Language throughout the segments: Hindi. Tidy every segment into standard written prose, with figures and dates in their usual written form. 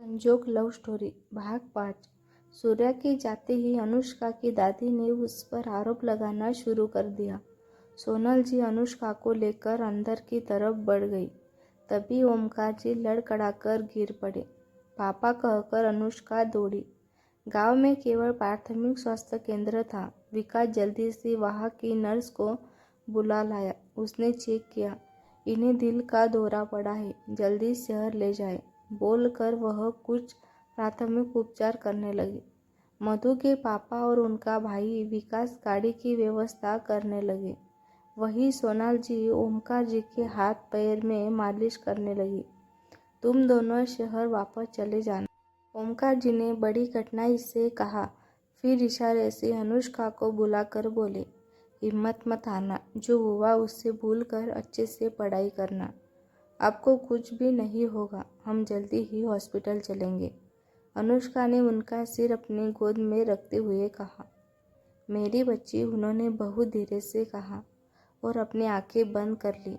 संजोग लव स्टोरी भाग 5। सूर्या के जाते ही अनुष्का की दादी ने उस पर आरोप लगाना शुरू कर दिया। सोनल जी अनुष्का को लेकर अंदर की तरफ बढ़ गई। तभी ओमकार जी लड़खड़ाकर गिर पड़े। पापा कहकर अनुष्का दौड़ी। गांव में केवल प्राथमिक स्वास्थ्य केंद्र था। विकास जल्दी से वहां की नर्स को बुला लाया। उसने चेक किया। इन्हें दिल का दौरा पड़ा है, जल्दी शहर ले जाए बोलकर वह कुछ प्राथमिक उपचार करने लगे। मधु के पापा और उनका भाई विकास गाड़ी की व्यवस्था करने लगे। वही सोनाल जी ओमकार जी के हाथ पैर में मालिश करने लगी। तुम दोनों शहर वापस चले जाना, ओमकार जी ने बड़ी कठिनाई से कहा। फिर इशारे से अनुष्का को बुलाकर बोले, हिम्मत मत हारना, जो हुआ उससे भूलकर अच्छे से पढ़ाई करना। आपको कुछ भी नहीं होगा, हम जल्दी ही हॉस्पिटल चलेंगे। अनुष्का ने उनका सिर अपनी गोद में रखते हुए कहा। मेरी बच्ची, उन्होंने बहुत धीरे से कहा और अपनी आंखें बंद कर ली।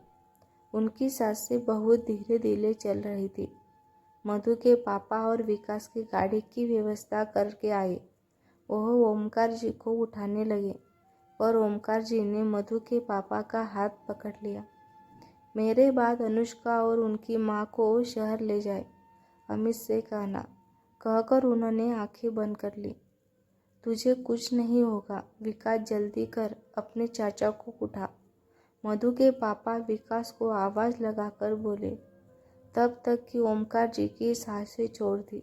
उनकी सांसें बहुत धीरे धीरे चल रही थी। मधु के पापा और विकास की गाड़ी की व्यवस्था करके आए। वह ओमकार जी को उठाने लगे, पर ओमकार जी ने मधु के पापा का हाथ पकड़ लिया। मेरे बाद अनुष्का और उनकी माँ को शहर ले जाए, अमित से कहना, कहकर उन्होंने आंखें बंद कर ली। तुझे कुछ नहीं होगा, विकास जल्दी कर, अपने चाचा को उठा। मधु के पापा विकास को आवाज़ लगाकर बोले, तब तक कि ओमकार जी की सांसें छोड़ दी।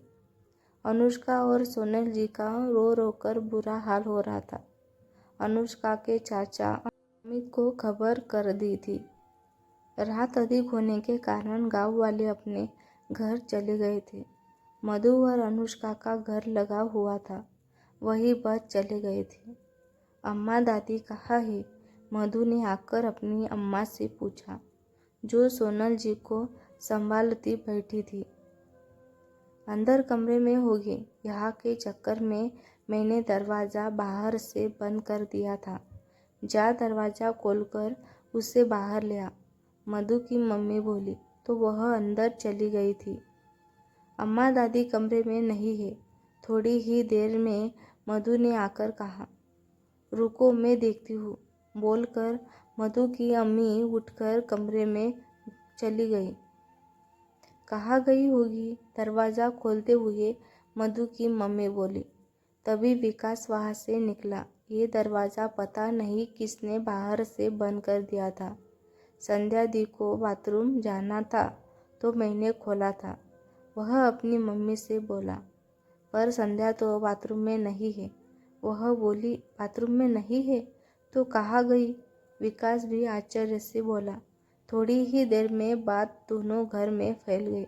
अनुष्का और सोनल जी का रो रो कर बुरा हाल हो रहा था। अनुष्का के चाचा अमित को खबर कर दी थी। रात अधिक होने के कारण गांव वाले अपने घर चले गए थे। मधु और अनुष्का का घर लगा हुआ था, वही बस चले गए थे। अम्मा दादी कहाँ है? मधु ने आकर अपनी अम्मा से पूछा, जो सोनल जी को संभालती बैठी थी। अंदर कमरे में होगी। यहाँ के चक्कर में मैंने दरवाज़ा बाहर से बंद कर दिया था। जा दरवाज़ा खोलकर उसे बाहर ले आ, मधु की मम्मी बोली तो वह अंदर चली गई थी। अम्मा दादी कमरे में नहीं है। थोड़ी ही देर में मधु ने आकर कहा, रुको मैं देखती हूँ बोलकर मधु की अम्मी उठकर कमरे में चली गई। कहाँ गई होगी? दरवाज़ा खोलते हुए मधु की मम्मी बोली। तभी विकास वहाँ से निकला। ये दरवाज़ा पता नहीं किसने बाहर से बंद कर दिया था। संध्या दी को बाथरूम जाना था तो मैंने खोला था, वह अपनी मम्मी से बोला। पर संध्या तो बाथरूम में नहीं है। वह बोली, बाथरूम में नहीं है तो कहाँ गई? विकास भी आश्चर्य से बोला। थोड़ी ही देर में बात दोनों घर में फैल गई।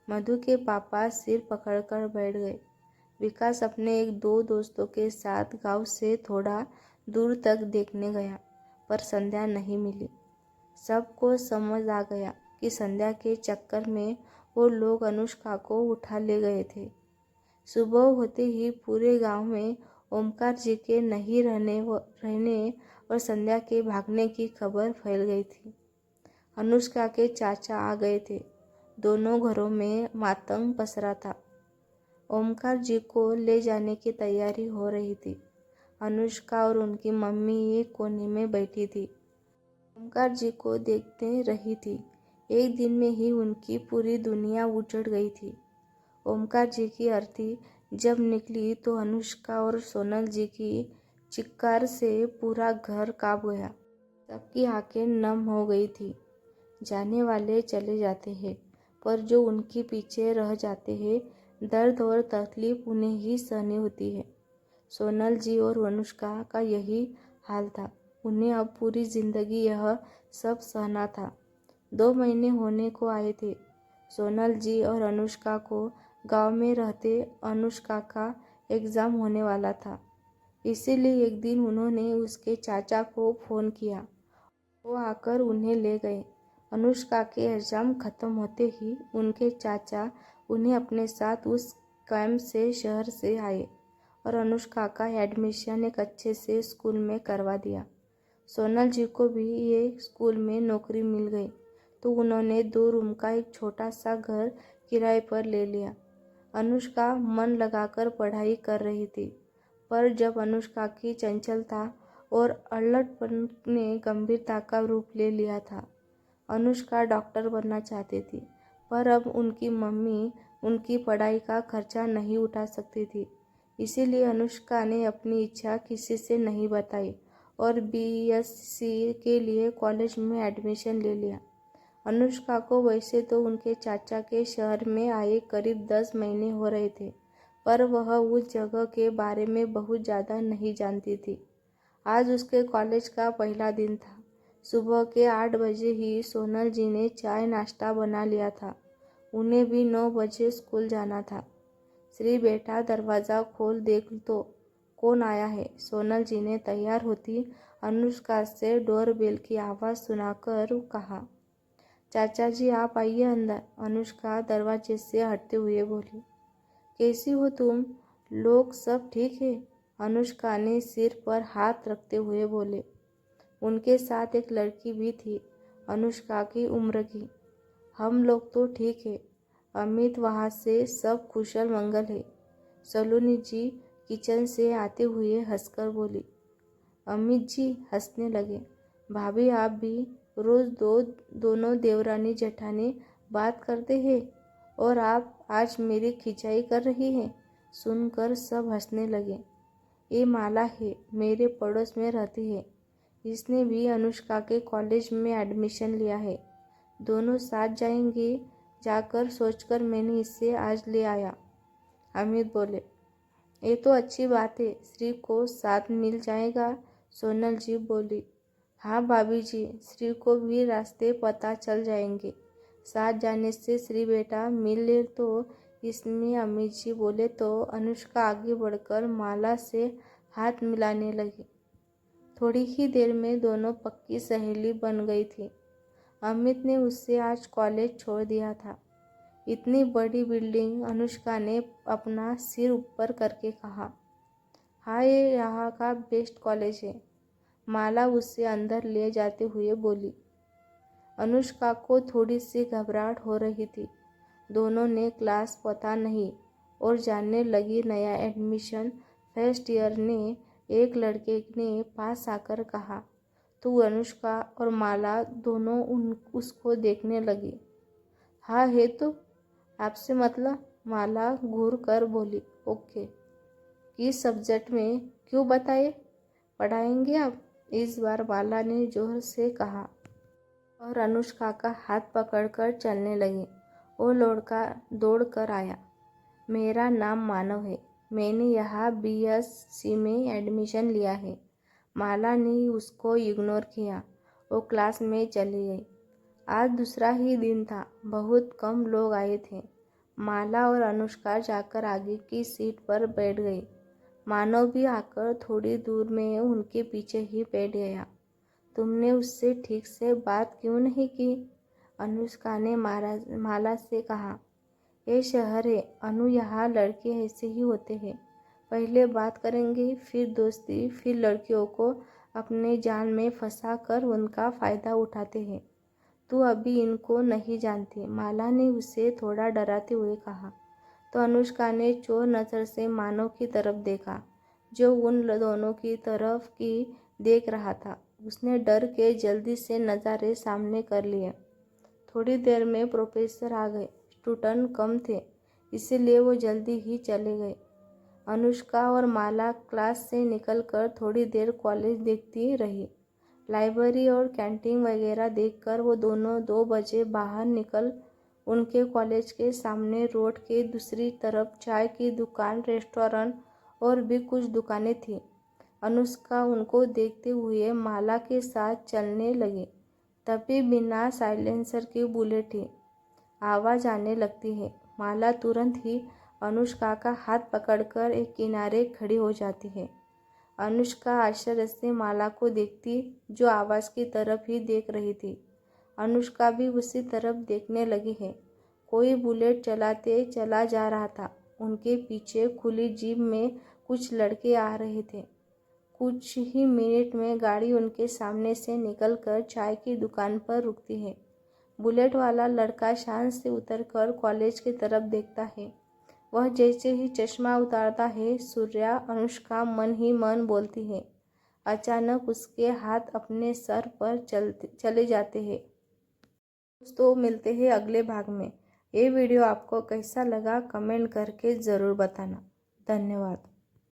मधु के पापा सिर पकड़कर बैठ गए। विकास अपने एक दो दोस्तों के साथ गांव से थोड़ा दूर तक देखने गया, पर संध्या नहीं मिली। सबको समझ आ गया कि संध्या के चक्कर में वो लोग अनुष्का को उठा ले गए थे। सुबह होते ही पूरे गांव में ओमकार जी के नहीं रहने और संध्या के भागने की खबर फैल गई थी। अनुष्का के चाचा आ गए थे। दोनों घरों में मातंग पसरा था। ओमकार जी को ले जाने की तैयारी हो रही थी। अनुष्का और उनकी मम्मी एक कोने में बैठी थी। ओमकार जी को देखते रही थी। एक दिन में ही उनकी पूरी दुनिया उजड़ गई थी। ओमकार जी की अर्थी जब निकली तो अनुष्का और सोनल जी की चिक्कार से पूरा घर कांप गया। सबकी आंखें नम हो गई थी। जाने वाले चले जाते हैं, पर जो उनके पीछे रह जाते हैं, दर्द और तकलीफ उन्हें ही सहनी होती है। सोनल जी और अनुष्का का यही हाल था। उन्हें अब पूरी जिंदगी यह सब सहना था। 2 महीने होने को आए थे। सोनल जी और अनुष्का को गांव में रहते अनुष्का का एग्ज़ाम होने वाला था। इसीलिए एक दिन उन्होंने उसके चाचा को फ़ोन किया। वो आकर उन्हें ले गए। अनुष्का के एग्ज़ाम ख़त्म होते ही उनके चाचा उन्हें अपने साथ उस कैंप से शहर से आए और अनुष्का का एडमिशन एक अच्छे से स्कूल में करवा दिया। सोनल जी को भी ये स्कूल में नौकरी मिल गई तो उन्होंने 2 रूम का एक छोटा सा घर किराए पर ले लिया। अनुष्का मन लगाकर पढ़ाई कर रही थी, पर जब अनुष्का की चंचलता और अल्लड़पन ने गंभीरता का रूप ले लिया था। अनुष्का डॉक्टर बनना चाहती थी, पर अब उनकी मम्मी उनकी पढ़ाई का खर्चा नहीं उठा सकती थी। इसीलिए अनुष्का ने अपनी इच्छा किसी से नहीं बताई और बीएससी के लिए कॉलेज में एडमिशन ले लिया। अनुष्का को वैसे तो उनके चाचा के शहर में आए करीब 10 महीने हो रहे थे, पर वह उस जगह के बारे में बहुत ज़्यादा नहीं जानती थी। आज उसके कॉलेज का पहला दिन था। सुबह के 8 बजे ही सोनल जी ने चाय नाश्ता बना लिया था। उन्हें भी 9 बजे स्कूल जाना था। श्री बेटा दरवाज़ा खोल देख तो कौन आया है। सोनल जी ने तैयार होती अनुष्का से डोरबेल की आवाज़ सुनाकर कहा, चाचा जी आप आइए अंदर। अनुष्का दरवाजे से हटते हुए बोली, कैसी हो तुम लोग, सब ठीक है? अनुष्का ने सिर पर हाथ रखते हुए बोले। उनके साथ एक लड़की भी थी, अनुष्का की उम्र की। हम लोग तो ठीक है अमित, वहाँ से सब कुशल मंगल है। सलोनी जी किचन से आते हुए हंसकर बोली। अमित जी हंसने लगे। भाभी आप भी रोज़ दोनों देवरानी जेठानी बात करते हैं और आप आज मेरी खिंचाई कर रही हैं। सुनकर सब हंसने लगे। ये माला है, मेरे पड़ोस में रहती है। इसने भी अनुष्का के कॉलेज में एडमिशन लिया है। दोनों साथ जाएंगे, जाकर सोचकर मैंने इसे आज ले आया। अमित बोले, ये तो अच्छी बात है, श्री को साथ मिल जाएगा। सोनल जी बोली, हाँ भाभी जी, श्री को भी रास्ते पता चल जाएंगे। साथ जाने से श्री बेटा मिल ले तो इसमें अमित जी बोले तो अनुष्का आगे बढ़कर माला से हाथ मिलाने लगी। थोड़ी ही देर में दोनों पक्की सहेली बन गई थी। अमित ने उससे आज कॉलेज छोड़ दिया था। इतनी बड़ी बिल्डिंग, अनुष्का ने अपना सिर ऊपर करके कहा। हाँ, ये यहाँ का बेस्ट कॉलेज है। माला उससे अंदर ले जाते हुए बोली। अनुष्का को थोड़ी सी घबराहट हो रही थी। दोनों ने क्लास पता नहीं और जानने लगी। नया एडमिशन फर्स्ट ईयर ने एक लड़के ने पास आकर कहा, तो अनुष्का और माला दोनों उसको देखने लगी। हाँ है तो, आपसे मतलब? माला घूर कर बोली। ओके, किस सब्जेक्ट में, क्यों बताए? पढ़ाएंगे आप? इस बार माला ने जोर से कहा और अनुष्का का हाथ पकड़कर चलने लगी। वो लड़का दौड़ कर आया। मेरा नाम मानव है, मैंने यहाँ बीएससी में एडमिशन लिया है। माला ने उसको इग्नोर किया। वो क्लास में चली गई। आज दूसरा ही दिन था, बहुत कम लोग आए थे। माला और अनुष्का जाकर आगे की सीट पर बैठ गई। मानव भी आकर थोड़ी दूर में उनके पीछे ही बैठ गया। तुमने उससे ठीक से बात क्यों नहीं की? अनुष्का ने माला से कहा। ये शहर है अनु, यहाँ लड़के ऐसे ही होते हैं। पहले बात करेंगे, फिर दोस्ती, फिर लड़कियों को अपने जाल में फंसा कर उनका फ़ायदा उठाते हैं। तू अभी इनको नहीं जानती, माला ने उसे थोड़ा डराते हुए कहा। तो अनुष्का ने चोर नज़र से मानव की तरफ देखा, जो उन दोनों की तरफ की देख रहा था। उसने डर के जल्दी से नज़ारे सामने कर लिए। थोड़ी देर में प्रोफेसर आ गए। स्टूडेंट कम थे, इसीलिए वो जल्दी ही चले गए। अनुष्का और माला क्लास से निकलकर थोड़ी देर कॉलेज देखती रही। लाइब्रेरी और कैंटीन वगैरह देखकर वो दोनों 2 बजे बाहर निकल। उनके कॉलेज के सामने रोड के दूसरी तरफ चाय की दुकान, रेस्टोरेंट और भी कुछ दुकानें थीं। अनुष्का उनको देखते हुए माला के साथ चलने लगी। तभी बिना साइलेंसर की बुलेट की आवाज़ आने लगती है। माला तुरंत ही अनुष्का का हाथ पकड़कर एक किनारे खड़ी हो जाती है। अनुष्का आश्चर्य से माला को देखती, जो आवाज़ की तरफ ही देख रही थी। अनुष्का भी उसी तरफ देखने लगी है। कोई बुलेट चलाते चला जा रहा था। उनके पीछे खुली जीप में कुछ लड़के आ रहे थे। कुछ ही मिनट में गाड़ी उनके सामने से निकलकर चाय की दुकान पर रुकती है। बुलेट वाला लड़का शान से उतरकर कॉलेज की तरफ देखता है। वह जैसे ही चश्मा उतारता है, सूर्या अनुष्का मन ही मन बोलती है। अचानक उसके हाथ अपने सर पर चले जाते हैं। दोस्तों, मिलते हैं अगले भाग में। ये वीडियो आपको कैसा लगा कमेंट करके ज़रूर बताना। धन्यवाद।